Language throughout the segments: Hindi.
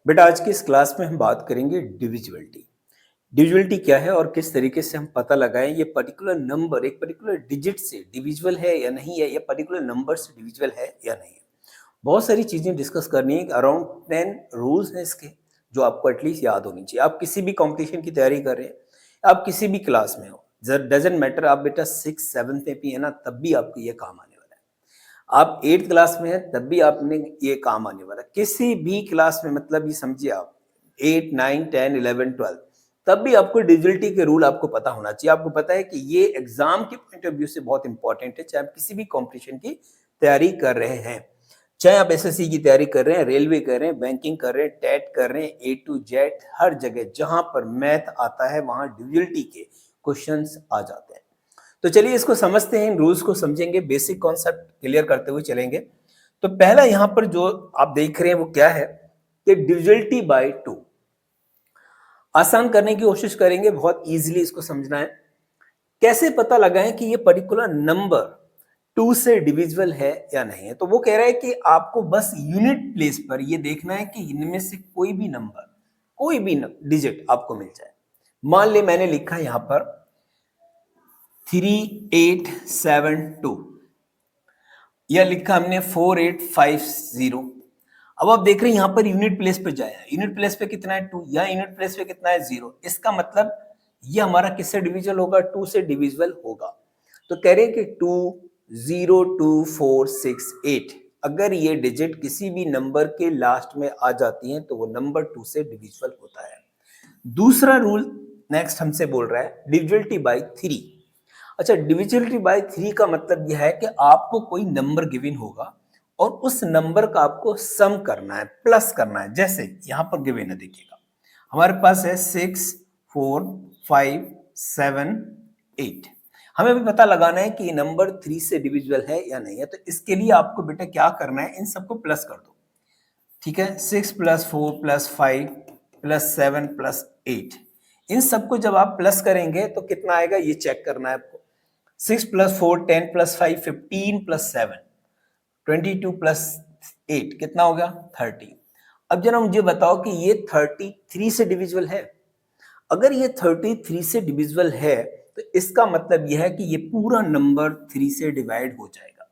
बेटा आज की इस क्लास में हम बात करेंगे डिविजिबिलिटी। डिविजिबिलिटी क्या है और किस तरीके से हम पता लगाएं ये पर्टिकुलर नंबर एक पर्टिकुलर डिजिट से डिविजिबल है या नहीं है, या पर्टिकुलर नंबर से डिविजिबल है या नहीं है। बहुत सारी चीजें डिस्कस करनी है। अराउंड 10 रूल्स हैं इसके, जो आपको एटलीस्ट याद होनी चाहिए। आप किसी भी कंपटीशन की तैयारी कर रहे हैं, आप किसी भी क्लास में हो, डजेंट मैटर, आप बेटा 6 7 में भी है ना, तब भी आपको ये काम आने वाला है। आप 8th क्लास में हैं तब भी आपने ये काम आने वाला है। किसी भी क्लास में, मतलब ये समझिए आप 8 9 10 11 12, तब भी आपको डिजिटलिटी के रूल आपको पता होना चाहिए। आपको पता है कि ये एग्जाम के पॉइंट ऑफ व्यू से बहुत इंपॉर्टेंट है, चाहे आप किसी भी कंपटीशन की तैयारी कर रहे हैं, चाहे आप एसएससी की तैयारी कर रहे हैं, रेलवे कर रहे हैं, बैंकिंग कर रहे हैं, टेट कर रहे हैं, ए टू जेड, हर जगह जहां पर मैथ आता है वहां डिजिटलिटी के क्वेश्चंस आ जाते हैं। तो चलिए इसको समझते हैं, इन रूल्स को समझेंगे, बेसिक कॉन्सेप्ट क्लियर करते हुए चलेंगे। तो पहला यहां पर जो आप देख रहे हैं वो क्या है कि डिविजिबिलिटी बाय 2। आसान करने की कोशिश करेंगे, बहुत इजीली इसको समझना है। कैसे पता लगाएं कि ये पर्टिकुलर नंबर 2 से डिविजिबल है या नहीं है। तो वो कह रहा है कि आपको बस यूनिट प्लेस पर ये देखना है कि इनमें से कोई भी नंबर, कोई भी डिजिट आपको मिल जाए। मान ले मैंने लिखा यहां पर 3872, या लिखा हमने 4850। अब आप देख रहे हैं यहां पर यूनिट प्लेस पे जाए, यूनिट प्लेस पे कितना है 2, या यूनिट प्लेस पे कितना है 0। इसका मतलब ये हमारा किससे डिविजिबल होगा, 2 से डिविजिबल होगा। तो कह रहे हैं कि 202468, अगर ये डिजिट किसी भी नंबर के लास्ट में आ जाती हैं तो वो नंबर 2 से डिविजिबल होता है। दूसरा रूल नेक्स्ट हमसे बोल रहा है डिविजिबिलिटी बाय 3। अच्छा, डिविजिबिलिटी बाय 3 का मतलब यह है कि आपको कोई नंबर गिवन होगा और उस नंबर का आपको सम करना है, प्लस करना है। जैसे यहां पर गिवन है, देखिएगा हमारे पास है 64578। हमें भी पता लगाना है कि ये नंबर 3 से डिविजिबल है या नहीं है। तो इसके लिए आपको बेटा क्या करना है, इन सबको प्लस कर दो। ठीक है, 6 प्लस 4 प्लस 5 प्लस 7 प्लस 8, इन सबको जब आप प्लस करेंगे तो कितना आएगा ये चेक करना है आपको। 6 प्लस 4 10 प्लस 5 15 प्लस 7 22 प्लस 8 कितना हो गया 30। अब जरा मुझे बताओ कि ये 33 से डिविजिबल है। अगर ये 33 से डिविजिबल है तो इसका मतलब यह है कि ये पूरा नंबर 3 से डिवाइड हो जाएगा।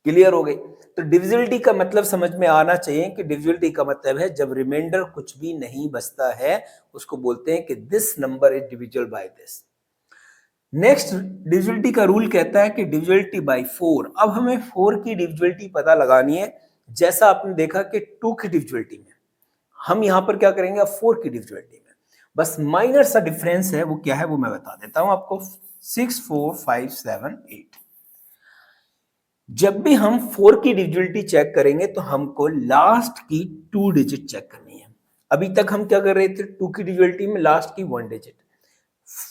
क्लियर हो गई। तो डिविजिबिलिटी का मतलब समझ में आना चाहिए कि डिविजिबिलिटी का मतलब है जब रिमाइंडर कुछ भी नहीं बचता है, उसको बोलते हैं कि this number is divisible by this. Next divisibility का रूल कहता है कि डिविजिबिलिटी बाय 4। अब हमें 4 की डिविजिबिलिटी पता लगानी है। जैसा आपने देखा कि 2 की डिविजिबिलिटी में, हम यहां पर क्या करेंगे, 4 की डिविजिबिलिटी में बस माइनर सा डिफरेंस है, वो क्या है वो मैं बता देता हूं आपको। 64578, जब भी हम 4 की डिविजिबिलिटी चेक करेंगे तो हमको लास्ट की 2 डिजिट चेक करनी है। अभी तक हम क्या कर रहे थे, 2 की डिविजिबिलिटी में लास्ट की 1 डिजिट।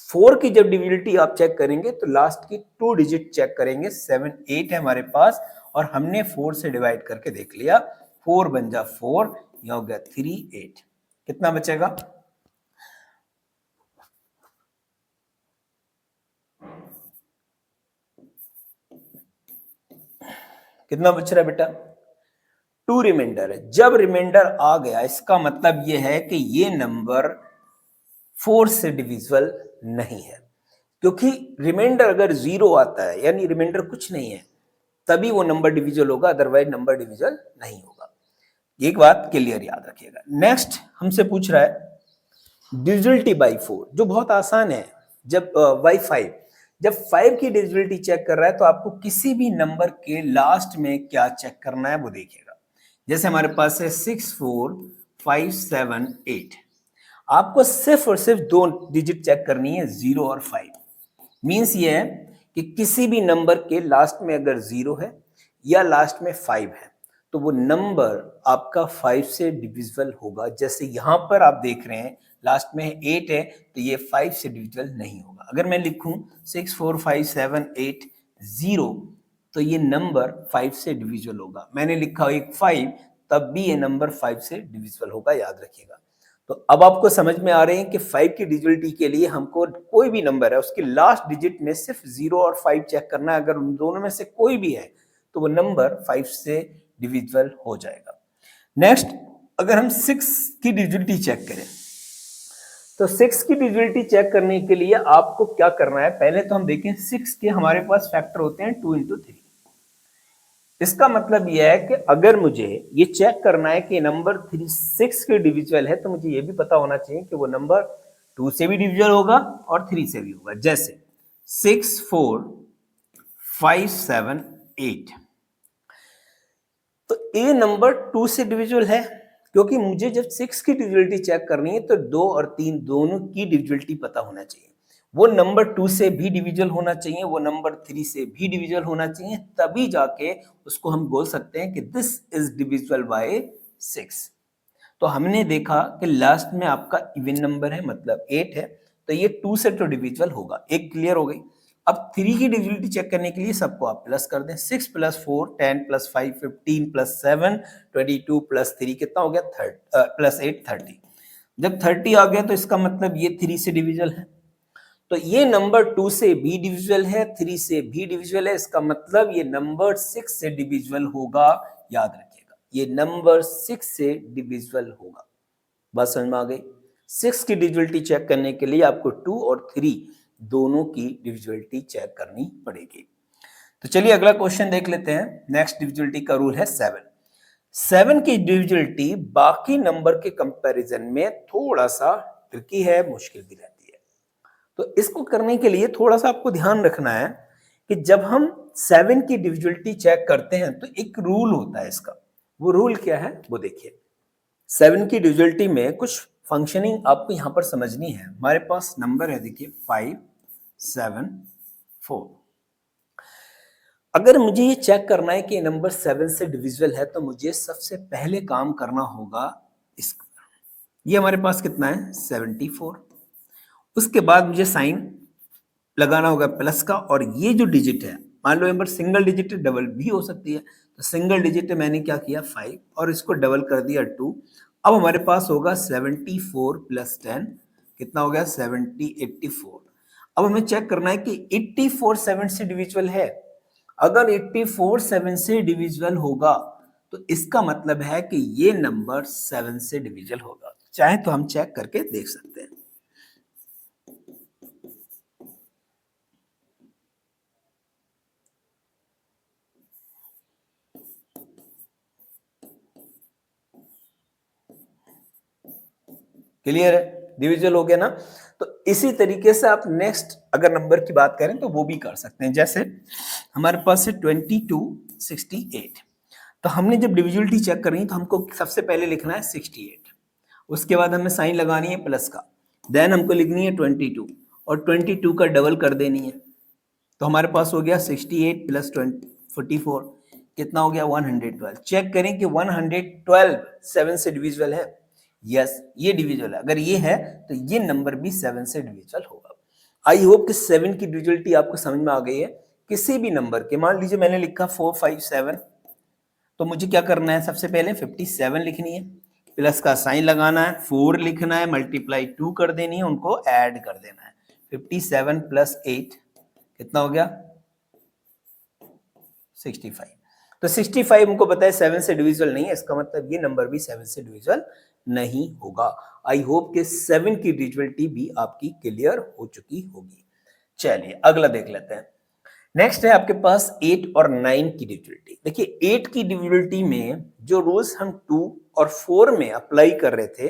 4 की जब डिविजिबिलिटी आप चेक करेंगे तो लास्ट की 2 डिजिट चेक करेंगे। 7 8 है हमारे पास और हमने 4 से डिवाइड करके देख लिया। 4 बन जा 4, यह हो गया 3 8। कितना बचेगा, कितना बच रहा है बेटा, 2 रिमाइंडर है। जब रिमाइंडर आ गया इसका मतलब यह है कि ये नंबर 4 से डिविजिबल नहीं है, क्योंकि रिमाइंडर अगर 0 आता है यानी रिमाइंडर कुछ नहीं है, तभी वो नंबर डिविजिबल होगा, अदरवाइज नंबर डिविजिबल नहीं होगा। एक बात क्लियर याद रखिएगा। नेक्स्ट हमसे पूछ रहा है डिविजिबिलिटी बाय 4, जो बहुत आसान है। जब बाय 5, जब 5 की डिविजिबिलिटी चेक कर रहा है तो आपको किसी भी नंबर के लास्ट में क्या चेक करना है वो देखिएगा। जैसे हमारे पास है 64578, आपको सिर्फ और सिर्फ 2 डिजिट चेक करनी है, 0 और 5। मीन्स ये है कि किसी भी नंबर के लास्ट में अगर 0 है या लास्ट में 5 है तो वो नंबर आपका 5 से डिविजिबल होगा। जैसे यहां पर आप देख रहे हैं लास्ट में 8 है तो ये 5 से डिविजिबल नहीं होगा। अगर मैं लिखूं 64578 तो ये नंबर 5 से डिविजिबल होगा। मैंने लिखा एक 5, तब भी ये नंबर 5 से डिविजिबल होगा, याद रखिएगा। तो अब आपको समझ में आ रहे हैं कि 5 की डिविजिबिलिटी के लिए हमको कोई भी नंबर है उसके लास्ट डिजिट में सिर्फ 0 और 5 चेक करना है। अगर उन दोनों में से कोई भी है तो वो नंबर 5 से डिविजिबल हो जाएगा। नेक्स्ट अगर हम 6 की डिविजिबिलिटी चेक करें तो 6 की डिविजिबिलिटी चेक करने के लिए आपको क्या करना है, पहले तो हम देखें 6 के हमारे पास फैक्टर होते हैं 2 into 3। इसका मतलब यह है कि अगर मुझे ये चेक करना है कि नंबर 6 के डिविजिबल है तो मुझे ये भी पता होना चाहिए कि वो नंबर 2 से भी डिविजिबल होगा और 3 से भी होगा। जैसे 6 4 5 7 8, तो ए नंबर 2 से डिविजिबल है, क्योंकि मुझे जब 6 की डिविजिबिलिटी चेक करनी है तो 2 और 3 दोनों की डिविजिबिलिटी पता होना चाहिए। वो नंबर 2 से भी डिविजिबल होना चाहिए, वो नंबर 3 से भी डिविजिबल होना चाहिए, तभी जाके उसको हम बोल सकते हैं कि दिस इज डिविजिबल बाय 6। तो हमने देखा कि लास्ट में आपका इवन नंबर है, मतलब 8 है, तो ये 2 से तो डिविजिबल होगा, एक क्लियर हो गई। अब 3 की डिविजिबिलिटी चेक करने के लिए सबको आप प्लस कर दें, 6 + 4 10 + 5 15 + 7 22 + 3 कितना हो गया +8 30। जब 30 आ गया तो इसका मतलब ये 3 से डिविजिबल है, तो ये नंबर 2 से भी डिविजिबल है, 3 से भी डिविजिबल है, इसका मतलब ये नंबर 6 से डिविजिबल होगा। याद रखिएगा, ये नंबर 6 से डिविजिबल होगा। बात समझ में आ गई? 6 की डिविजिबिलिटी चेक करने के लिए आपको 2 और 3 दोनों की डिविजिबिलिटी चेक करनी पड़ेगी। तो चलिए अगला क्वेश्चन देख लेते हैं। नेक्स्ट डिविजिबिलिटी का रूल है 7। 7 की डिविजिबिलिटी बाकी नंबर के कंपैरिजन में थोड़ा सा ट्रिकी है, मुश्किल भी रहती है। तो इसको करने के लिए थोड़ा सा आपको ध्यान रखना है कि जब हम 7 की डिविजिबिलिटी चेक करते हैं तो एक रूल होता है इसका। वो रूल क्या है वो देखिए। 7 की डिविजिबिलिटी में कुछ फंक्शनिंग आपको यहां पर समझनी है। हमारे पास नंबर है, देखिए 5 7 4। अगर मुझे ये चेक करना है कि नंबर 7 से डिविजिबल है तो मुझे सबसे पहले काम करना होगा इसका। ये हमारे पास कितना है 74। उसके बाद मुझे साइन लगाना होगा प्लस का, और ये जो डिजिट है, मान लो नंबर सिंगल डिजिट है, डबल भी हो सकती है, तो सिंगल डिजिट है, मैंने क्या किया 5 और इसको डबल कर दिया 2। अब हमारे पास होगा 74 + 10 कितना हो गया 70 84। अब हमें चेक करना है कि 84 7 से डिविजिबल है। अगर 84 7 से डिविजिबल होगा तो इसका मतलब है कि ये नंबर 7 से डिविजिबल होगा। चाहे तो हम चेक करके देख सकते हैं। क्लियर है? डिविजिबल हो गया ना। तो इसी तरीके से आप नेक्स्ट अगर नंबर की बात करें तो वो भी कर सकते हैं। जैसे हमारे पास है 22 68। तो हमने जब डिविजिबिलिटी चेक करनी है तो हमको सबसे पहले लिखना है 68, उसके बाद हमें साइन लगानी है प्लस का, देन हमको लिखनी है 22 और 22 का डबल कर देनी है। तो हमारे पास हो गया 68 + 44 कितना हो गया 112। चेक करें कि 112 7 से डिविजिबल है। यस, ये डिविजिबल है। अगर ये है तो ये नंबर भी 7 से डिविजिबल होगा। आई होप कि 7 की डिविजिबिलिटी आपको समझ में आ गई है। किसी भी नंबर के, मान लीजिए मैंने लिखा 457, तो मुझे क्या करना है, सबसे पहले 57 लिखनी है, प्लस का साइन लगाना है, 4 लिखना है, मल्टीप्लाई 2 कर देनी है, उनको ऐड कर देना है। 57 + 8 कितना हो गया 65। तो 65 हमको पता है 7 से डिविजिबल नहीं है, इसका मतलब ये नंबर भी 7 से डिविजिबल नहीं होगा। आई होप कि 7 की डिविजिबिलिटी भी आपकी क्लियर हो चुकी होगी। चलिए अगला देख लेते हैं। नेक्स्ट है आपके पास 8 और 9 की डिविजिबिलिटी। देखिए 8 की डिविजिबिलिटी में जो रूल्स हम 2 और 4 में अप्लाई कर रहे थे,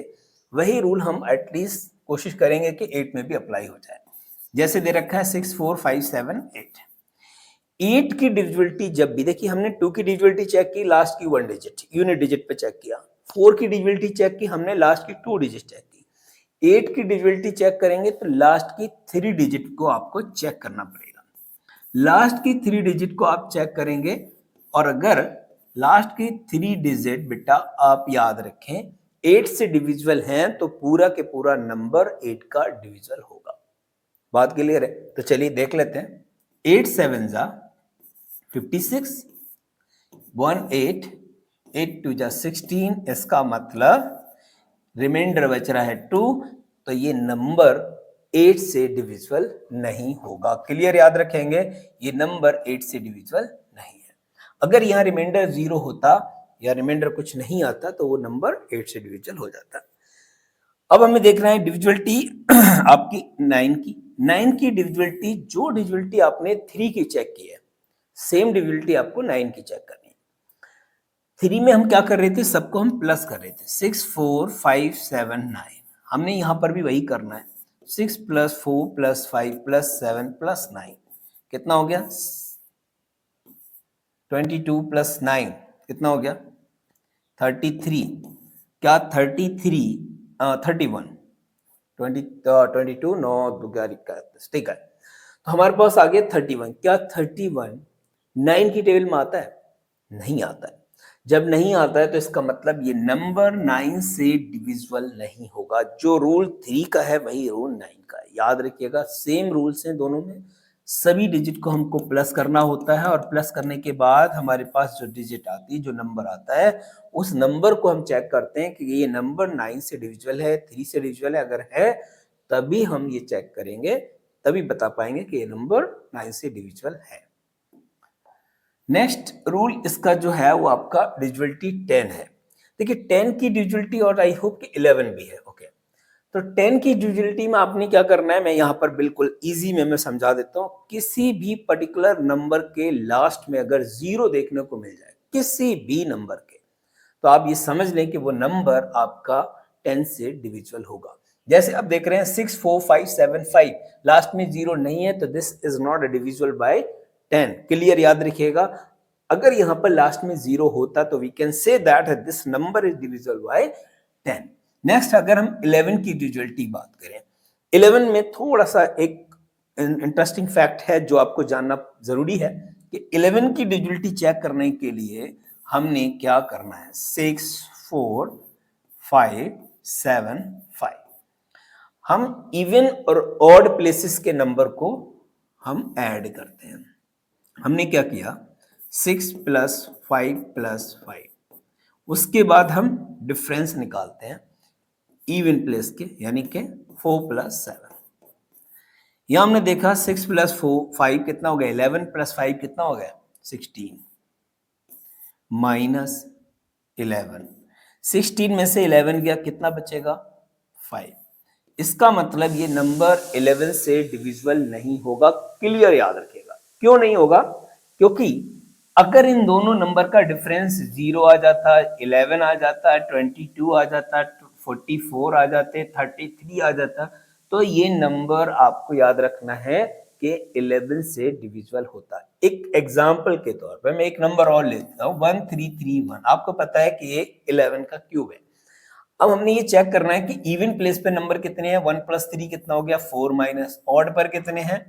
वही रूल हम एटलीस्ट कोशिश करेंगे कि 8 में भी अप्लाई हो जाए। जैसे दे रखा है 6 4 5 7 8। 8 की डिविजिबिलिटी जब भी, देखिए हमने 2 की डिविजिबिलिटी चेक की, लास्ट की 1 डिजिट यूनिट डिजिट पे चेक किया। 4 की डिविजिबिलिटी चेक की हमने, लास्ट की 2 डिजिट चेक की। 8 की डिविजिबिलिटी चेक करेंगे तो लास्ट की 3 डिजिट को आपको चेक करना पड़ेगा। लास्ट की 3 डिजिट को आप चेक करेंगे, और अगर लास्ट की 3 डिजिट बेटा आप याद रखें 8 से डिविजिबल हैं तो पूरा के पूरा नंबर 8 का डिविजिबल होगा। बात क्लियर है? तो चलिए देख लेते हैं। 8 7 जा 56, 1 8, 8 2 जा 16, इसका मतलब रिमाइंडर बच रहा है 2, तो ये नंबर 8 से डिविजिबल नहीं होगा। क्लियर? याद रखेंगे ये नंबर 8 से डिविजिबल नहीं है। अगर यहां रिमाइंडर 0 होता या रिमाइंडर कुछ नहीं आता तो वो नंबर 8 से डिविजिबल हो जाता है। अब हमें देखना है डिविजिबिलिटी आपकी 9 की डिविजिबिलिटी, जो डिविजिबिलिटी आपने 3 की चेक की है, सेम डिविजिबिलिटी आपको 9 की चेक करनी है। 3 में हम क्या कर रहे थे, सबको हम प्लस कर रहे थे, 6 4 5 7 9। हमने यहां पर भी वही करना है, 6 + 4 + 5 + 7 + 9 कितना हो गया, 22 + 9 कितना हो गया, 33। क्या 33 31 22 9 11 31, ठीक है। तो हमारे पास आ गया 31। क्या 31 9 की टेबल में आता है? नहीं आता है। जब नहीं आता है तो इसका मतलब ये नंबर 9 से डिविजिबल नहीं होगा। जो रूल 3 का है वही रूल 9 का है। याद रखिएगा, सेम रूल्स हैं दोनों में। सभी डिजिट को हमको प्लस करना होता है और प्लस करने के बाद हमारे पास जो डिजिट आती है, जो नंबर आता है, उस नंबर को हम चेक करते हैं कि ये नंबर 9 से डिविजिबल है, 3 से डिविजिबल है। अगर है तभी हम ये चेक करेंगे, तभी बता पाएंगे कि ये नंबर 9 से डिविजिबल है। नेक्स्ट रूल इसका जो है वो आपका डिविजिबिलिटी 10 है। देखिए 10 की डिविजिबिलिटी और आई होप कि 11 भी है। ओके, तो 10 की डिविजिबिलिटी में आपने क्या करना है, मैं यहाँ पर बिल्कुल इजी में मैं समझा देता हूँ। किसी भी पर्टिकुलर नंबर के लास्ट में अगर 0 देखने को मिल जाए, किसी भी नंबर के, तो आप ये समझ लें कि वो नंबर आपका 10 से डिविजिबल होगा। जैसे आप देख रहे हैं 6 4 5 7 5, लास्ट में 0 नहीं है तो this is not divisible by 10। Clear, याद रखिएगा। अगर यहाँ पर लास्ट में 0 होता तो we can say that this number is divisible by 10। Next, अगर हम 11 की डिविजिबिलिटी बात करें, 11 में थोड़ा सा एक इंटरेस्टिंग फैक्ट है जो आपको जानना जरूरी है कि 11 की डिविजिबिलिटी चेक करने के लिए हमने क्या करना है, 6 4 5 7 5। हम इवन और ऑड प्लेसेस के नंबर को हम ऐड करते हैं। हमने क्या किया, 6 + 5 + 5, उसके बाद हम डिफरेंस निकालते हैं इवन प्लेस के, यानी कि 4 + 7। यहां हमने देखा 6 + 4 5 कितना हो गया, 11 + 5 कितना हो गया, 16 -11। 16 में से 11 गया, कितना बचेगा, 5। इसका मतलब ये नंबर 11 से डिविजिबल नहीं होगा। क्लियर, याद रखिएगा। क्यों नहीं होगा, क्योंकि अगर इन दोनों नंबर का डिफरेंस 0 आ जाता, 11 आ जाता, 22 आ जाता, 44 आ जाते, 33 आ जाता, तो ये नंबर आपको याद रखना है कि 11 से डिविजिबल होता है। एक एग्जाम्पल के तौर पर मैं एक नंबर और लेता हूं, 1331। आपको पता है कि ये 11 का क्यूब है। अब हमने ये चेक करना है कि इवन प्लेस पे नंबर कितने हैं, 1 + 3 कितना हो गया, 4 माइनस, ऑड पर कितने हैं,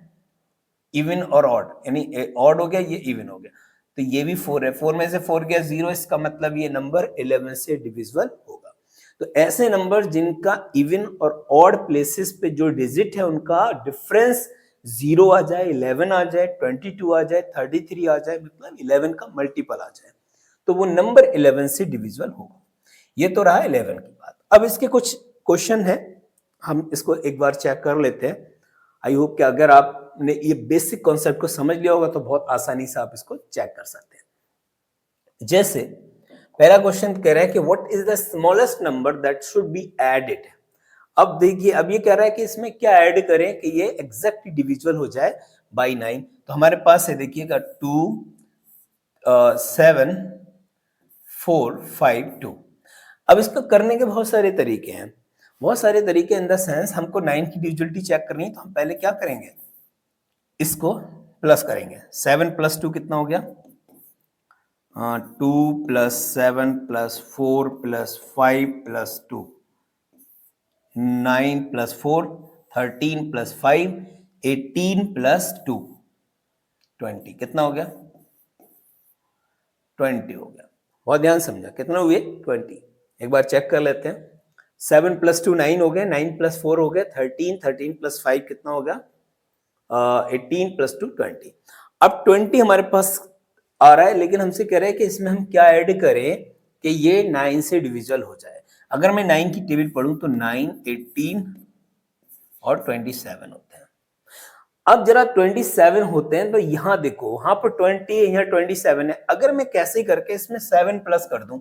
इवन और ऑड, यानी ऑड हो गया, ये इवन हो गया, तो ये भी 4 है। 4 में से 4 गया 0, इसका मतलब ये नंबर 11 से डिविजिबल होगा। तो ऐसे नंबर जिनका इवन और ऑड प्लेसेस पे जो डिजिट है उनका डिफरेंस 0 आ जाए, 11 आ जाए, 22 आ जाए, 33 आ जाए, मतलब 11 का मल्टीपल आ जाए, तो वो नंबर 11 से डिविजिबल होगा। ये तो रहा 11 की बात। अब इसके कुछ क्वेश्चन है, हम इसको एक बार चेक कर लेते हैं। आई होप कि अगर आपने ये बेसिक कॉन्सेप्ट को समझ लिया होगा तो बहुत आसानी से आप इसको चेक कर सकते हैं। जैसे पहला क्वेश्चन कह रहा है कि what is the smallest number that should be added. अब देखिए, अब ये कह रहा है कि इसमें क्या ऐड करें कि ये एग्जैक्ट डिविजिबल हो जाए बाय 9। तो हमारे पास है, देखिएगा, 2 7 4 5 2। अब इसको करने के बहुत सारे तरीके हैं, बहुत सारे तरीके इन द सेंस, हमको 9 की डिविजिबिलिटी चेक करनी है तो हम पहले क्या करेंगे, इसको प्लस करेंगे। 7 + 2 कितना हो गया, 2 + 7 + 4 + 5 + 2, 9 + 4 13 + 5 18 + 2 20, कितना हो गया, 20 हो गया। बहुत ध्यान समझा, कितना हुए, 20। एक बार चेक कर लेते हैं। 7 + 2 9 हो गए, 9 + 4 हो गए 13, 13 + 5 कितना हो गया, 18 + 2 20। अब 20 हमारे पास आ रहा है, लेकिन हमसे कह रहे हैं कि इसमें हम क्या ऐड करें कि ये 9 से डिविजिबल हो जाए। अगर मैं 9 की टेबल पढ़ूं तो 9 18 और 27 होते हैं। अब जरा 27 होते हैं तो यहाँ देखो, वहां पर 20 है, यहाँ 27 है। अगर मैं कैसे करके इसमें 7 प्लस कर दूं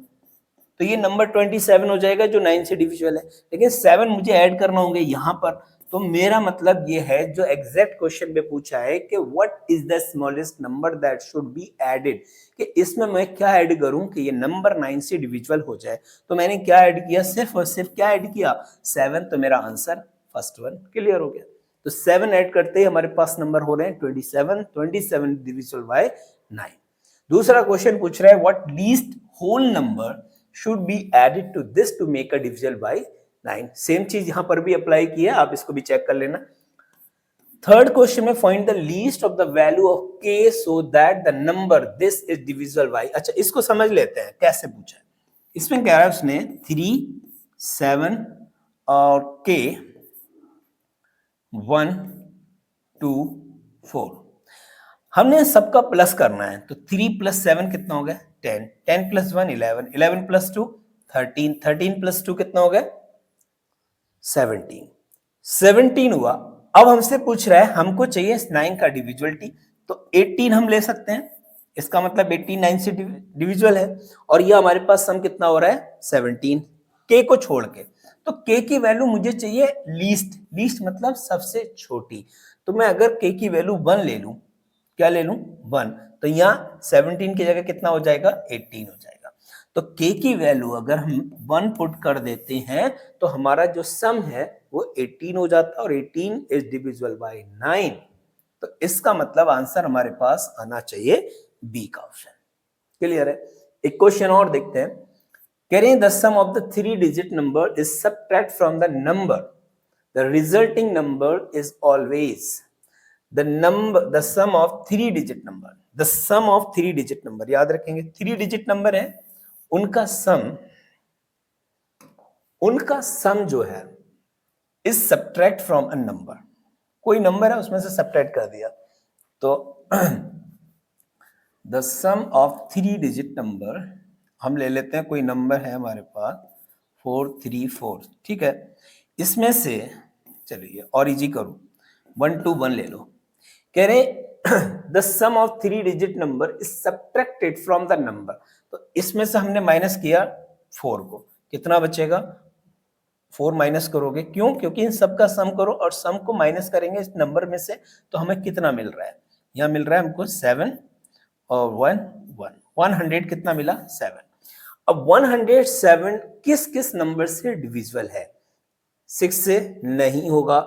तो ये नंबर 27 हो जाएगा जो 9 से डिविजिबल है, लेकिन 7 मुझे ऐड करना होंगे यहाँ पर। तो मेरा मतलब ये है जो एग्जैक्ट क्वेश्चन में पूछा है कि what is the smallest number that should be added, कि इसमें मैं क्या ऐड करूं कि ये नंबर 9 से डिविजिबल हो जाए। तो मैंने क्या ऐड किया, सिर्फ और सिर्फ क्या ऐड किया, 7। तो मेरा आंसर फर्स्ट वन क्लियर हो गया। तो 7 ऐड करते ही हमारे पास नंबर हो रहे हैं 27, 27 डिविजिबल बाय 9। दूसरा क्वेश्चन पूछ रहा है what least whole number should be added to this to make a divisible by 9। Same चीज यहां पर भी अप्लाई की है, आप इसको भी चेक कर लेना। थर्ड क्वेश्चन में find the least of the value of k so that the number this is divisible by। अच्छा, इसको समझ लेते हैं कैसे पूछा है। इसमें कह रहा है उसने 3, 7 और k 1, 2, 4। हमने सबका प्लस करना है, तो 3 + 7 कितना हो गया 10, 10 + 1 11, 11 + 2 13, 13 + 2 कितना हो गया 17, 17 हुआ। अब हमसे पूछ रहा है हमको चाहिए 9 का डिविजिबिलिटी, तो 18 हम ले सकते हैं, इसका मतलब 18 9 से डिविजिबल है। और ये हमारे पास सम कितना हो रहा है 17 k को छोड़ के। तो k की वैल्यू मुझे चाहिए लीस्ट, लीस्ट मतलब सबसे छोटी। तो मैं अगर k की वैल्यू 1 ले लूं, क्या ले लूं 1, तो यहाँ 17 की जगह कितना हो जाएगा 18 हो जाएगा। तो k की वैल्यू अगर हम 1 पुट कर देते हैं तो हमारा जो सम है वो 18 हो जाता है, और 18 इज डिविजिबल बाय 9। तो इसका मतलब आंसर हमारे पास आना चाहिए बी का ऑप्शन। क्लियर है। एक क्वेश्चन और देखते हैं। कह रहे हैं the sum of the 3 digit number is subtract from the number, the resulting number is always the sum of 3 digit number, the sum of 3 digit number, याद रखेंगे 3 digit number है, उनका सम जो है is subtract from a number। कोई नंबर है उसमें से सब्ट्रैक्ट कर दिया, तो the sum of 3 digit number हम ले लेते हैं, कोई नंबर है हमारे पास 434, ठीक है। इसमें से चलिए और इजी करो, 1 to 1 ले लो। कह रहे the sum of 3 digit number is subtracted from the number. तो इसमें से हमने माइनस किया 4 को, कितना बचेगा 4 माइनस करोगे, क्यों, क्योंकि इन सबका सम करो और सम को माइनस करेंगे इस नंबर में से, तो हमें कितना मिल रहा है, यहाँ मिल रहा है हमको 7 और 100 कितना मिला 7। अब 107 किस किस नंबर से डिविजिबल है, 6 से नहीं होगा,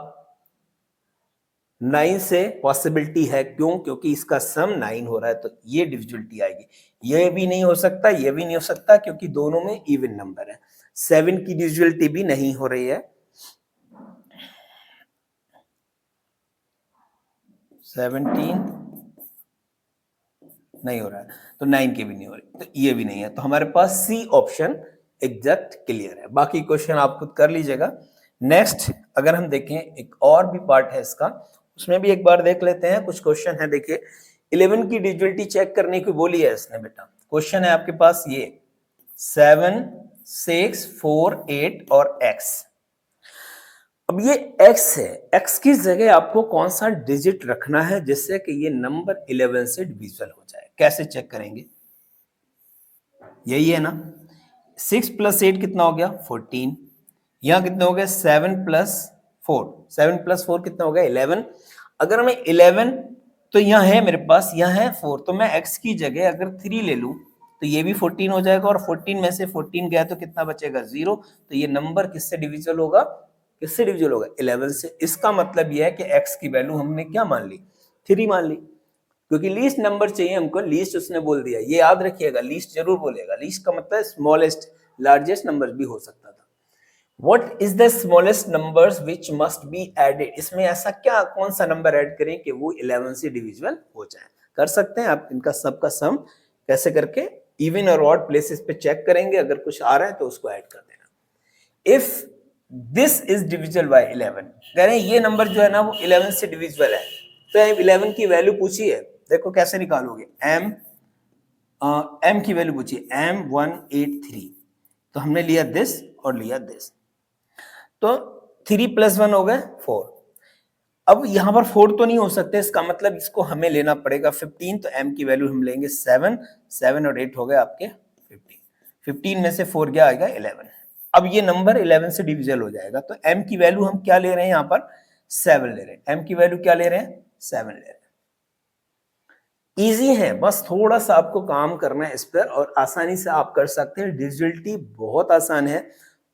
9 से पॉसिबिलिटी है, क्यों, क्योंकि इसका सम 9 हो रहा है, तो ये डिविजिबिलिटी आएगी। ये भी नहीं हो सकता, ये भी नहीं हो सकता, क्योंकि दोनों में इवन नंबर है। 7 की डिविजिबिलिटी भी नहीं हो रही है, 17 नहीं हो रहा है, तो 9 की भी नहीं हो रही, तो ये भी नहीं है। तो हमारे पास सी ऑप्शन एग्जैक्ट क्लियर है। बाकी क्वेश्चन आप खुद कर लीजिएगा। नेक्स्ट अगर हम देखें, एक और भी पार्ट है इसका, उसमें भी एक बार देख लेते हैं। कुछ क्वेश्चन है, देखिए 11 की डिविजिबिलिटी चेक करने की बोली है इसने बेटा। क्वेश्चन है आपके पास ये 7, 6, 4, 8 और x। अब ये x है, x की जगह आपको कौन सा डिजिट रखना है जिससे कि ये नंबर 11 से डिविजिबल हो जाए। कैसे चेक करेंगे, यही है ना, 6 + 8 कितना हो गया 14, यहाँ कितना हो गया 7 + 4, 7 + 4 कितना हो गया 11। अगर मैं 11, तो यहाँ है मेरे पास, यहाँ है 4, तो मैं x की जगह अगर 3 ले लूं तो ये भी 14 हो जाएगा, और 14 में से 14 गया तो कितना बचेगा 0। तो ये नंबर किससे डिविजिबल होगा, किससे डिविजिबल होगा 11 से। इसका मतलब यह है कि x की वैल्यू हमने क्या मान ली 3 मान ली, क्योंकि लीस्ट नंबर चाहिए हमको, लीस्ट उसने बोल दिया। ये याद रखिएगा, लीस्ट जरूर बोलेगा, लीस्ट का मतलब स्मॉलेस्ट, लार्जेस्ट नंबर भी हो सकता था। What is the smallest numbers which must be added? इसमें ऐसा क्या, कौन सा नंबर ऐड करें कि वो 11 से डिविजिबल हो जाए। कर सकते हैं आप इनका सबका सम कैसे करके इवन और ऑड प्लेसेस पे चेक करेंगे, अगर कुछ आ रहा है तो उसको ऐड कर देना। If this is divisible bye 11, कह रहे हैं ये नंबर जो है ना वो 11 से डिविजिबल है, तो 11 की वैल्यू पूछी है, देखो कैसे निकालोगे, m की वैल्यू पूछी M183, तो हमने लिया दिस और लिया दिस, तो 3 + 1 हो गए 4। अब यहाँ पर 4 तो नहीं हो सकते, इसका मतलब इसको हमें लेना पड़ेगा 15, तो m की वैल्यू हम लेंगे 7, 7 और 8 हो गए आपके 15, 15 में से 4 क्या आएगा 11। अब ये नंबर 11 से डिविजल हो जाएगा, तो m की वैल्यू हम क्या ले रहे हैं यहाँ पर 7 ले रहे हैं, m की वैल्यू क्या ले रहे हैं 7 ले रहे हैं। इजी है, बस थोड़ा सा आपको काम करना है इस पर और आसानी से आप कर सकते हैं। डिविजिबिलिटी बहुत आसान है,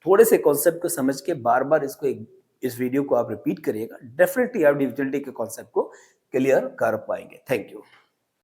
थोड़े से कॉन्सेप्ट को समझ के बार बार इसको इस वीडियो को आप रिपीट करिएगा, डेफिनेटली आप डिविजिबिलिटी के कॉन्सेप्ट को क्लियर कर पाएंगे। Thank you.